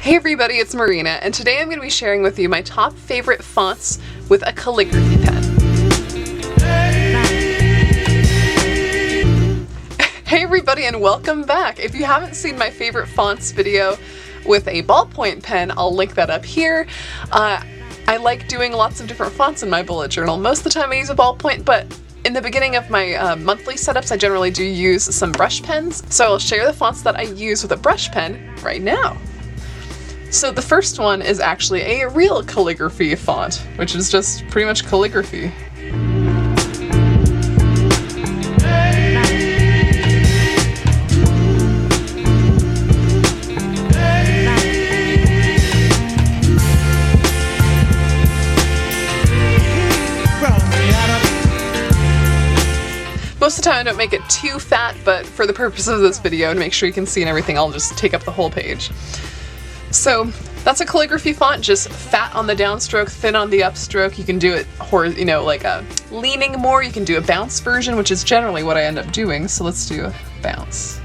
Hey everybody, it's Marina, and today I'm going to be sharing with you my top favorite fonts with a calligraphy pen. Hey everybody, and welcome back! If you haven't seen my favorite fonts video with a ballpoint pen, I'll link that up here. I like doing lots of different fonts in my bullet journal. Most of the time I use a ballpoint, but in the beginning of my monthly setups, I generally do use some brush pens, so I'll share the fonts that I use with a brush pen right now. So the first one is actually a real calligraphy font, which is just pretty much calligraphy. Most of the time I don't make it too fat, but for the purpose of this video, to make sure you can see and everything, I'll just take up the whole page. So that's a calligraphy font, just fat on the downstroke, thin on the upstroke. You can do it, like leaning more. You can do a bounce version, which is generally what I end up doing. So let's do a bounce.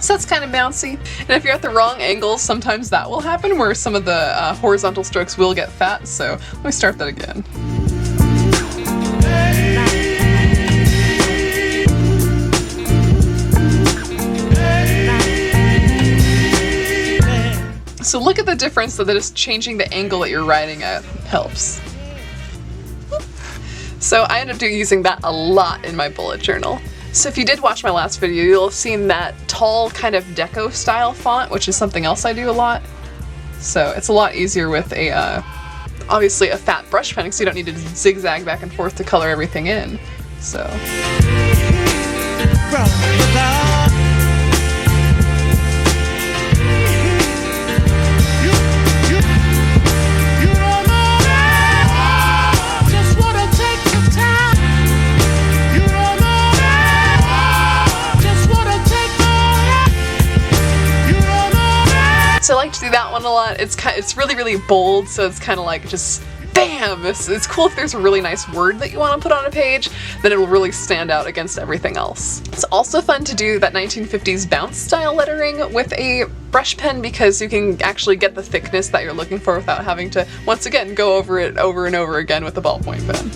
So that's kind of bouncy, and if you're at the wrong angle, sometimes that will happen where some of the horizontal strokes will get fat, so let me start that again. So look at the difference that just changing the angle that you're writing at helps. So I end up using that a lot in my bullet journal. So if you did watch my last video, you'll have seen that tall kind of Deco style font, which is something else I do a lot. So it's a lot easier with a, obviously a fat brush pen, because you don't need to zigzag back and forth to color everything in, so. So I like to do that one a lot. It's really bold, so it's kind of like just bam! It's cool if there's a really nice word that you want to put on a page, then it'll really stand out against everything else. It's also fun to do that 1950s bounce style lettering with a brush pen, because you can actually get the thickness that you're looking for without having to, once again, go over it over and over again with a ballpoint pen.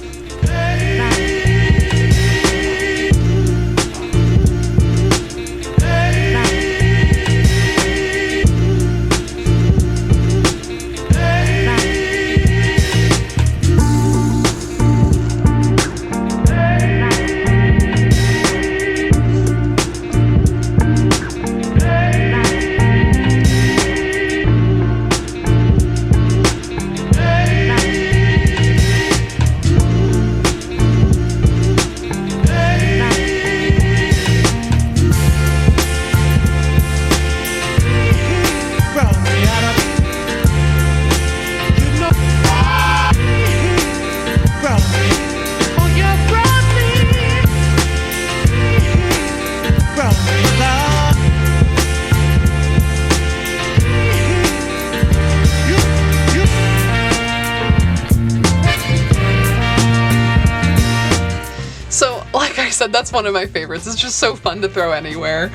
Like I said, that's one of my favorites. It's just so fun to throw anywhere.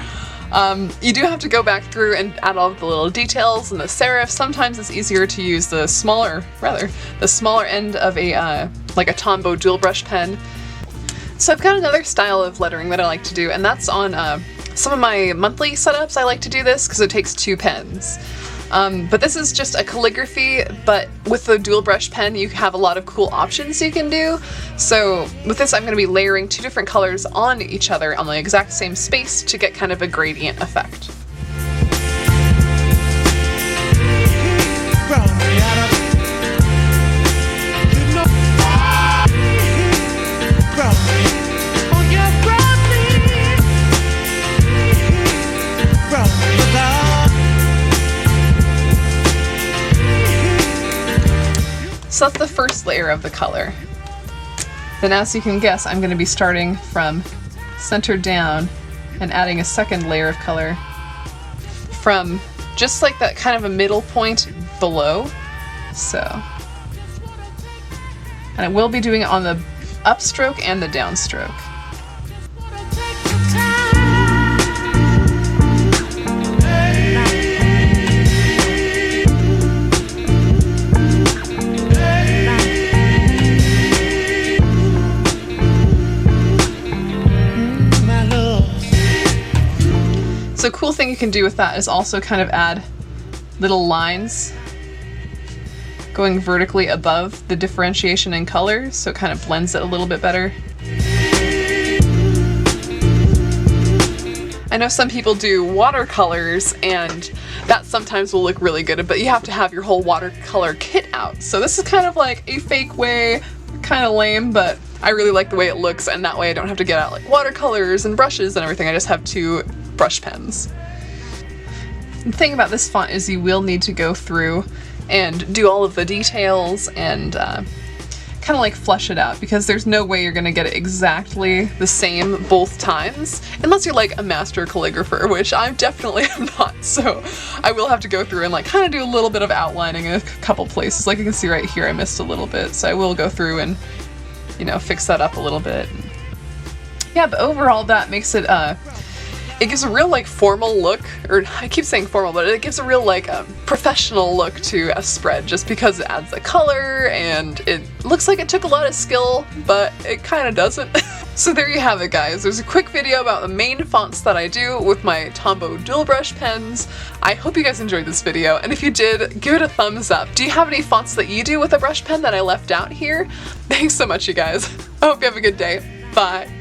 You do have to go back through and add all of the little details and the serif. Sometimes it's easier to use the smaller end of a like a Tombow dual brush pen. So I've got another style of lettering that I like to do, and that's on some of my monthly setups. I like to do this because it takes 2 pens. But this is just a calligraphy, but with the dual brush pen you have a lot of cool options you can do. So with this I'm going to be layering 2 different colors on each other on the exact same space to get kind of a gradient effect. So that's the first layer of the color. Then, as you can guess, I'm going to be starting from center down and adding a second layer of color from just like that kind of a middle point below. So And I will be doing it on the upstroke and the downstroke. So a cool thing you can do with that is also kind of add little lines going vertically above the differentiation in colors, so it kind of blends it a little bit better. I know some people do watercolors and that sometimes will look really good, but you have to have your whole watercolor kit out. So this is kind of like a fake way, kind of lame, but I really like the way it looks, and that way I don't have to get out like watercolors and brushes and everything. I just have 2 brush pens. The thing about this font is you will need to go through and do all of the details and kind of like flesh it out, because there's no way you're gonna get it exactly the same both times unless you're like a master calligrapher, which I definitely am not. So I will have to go through and like kind of do a little bit of outlining in a couple places. Like you can see right here I missed a little bit, so I will go through and, you know, fix that up a little bit. Yeah, but overall that makes it it gives a real like formal look, or I keep saying formal, but it gives a real like professional look to a spread, just because it adds the color and it looks like it took a lot of skill, but it kind of doesn't. So there you have it, guys. There's a quick video about the main fonts that I do with my Tombow dual brush pens. I hope you guys enjoyed this video, and if you did, give it a thumbs up. Do you have any fonts that you do with a brush pen that I left out here? Thanks so much, you guys. I hope you have a good day. Bye.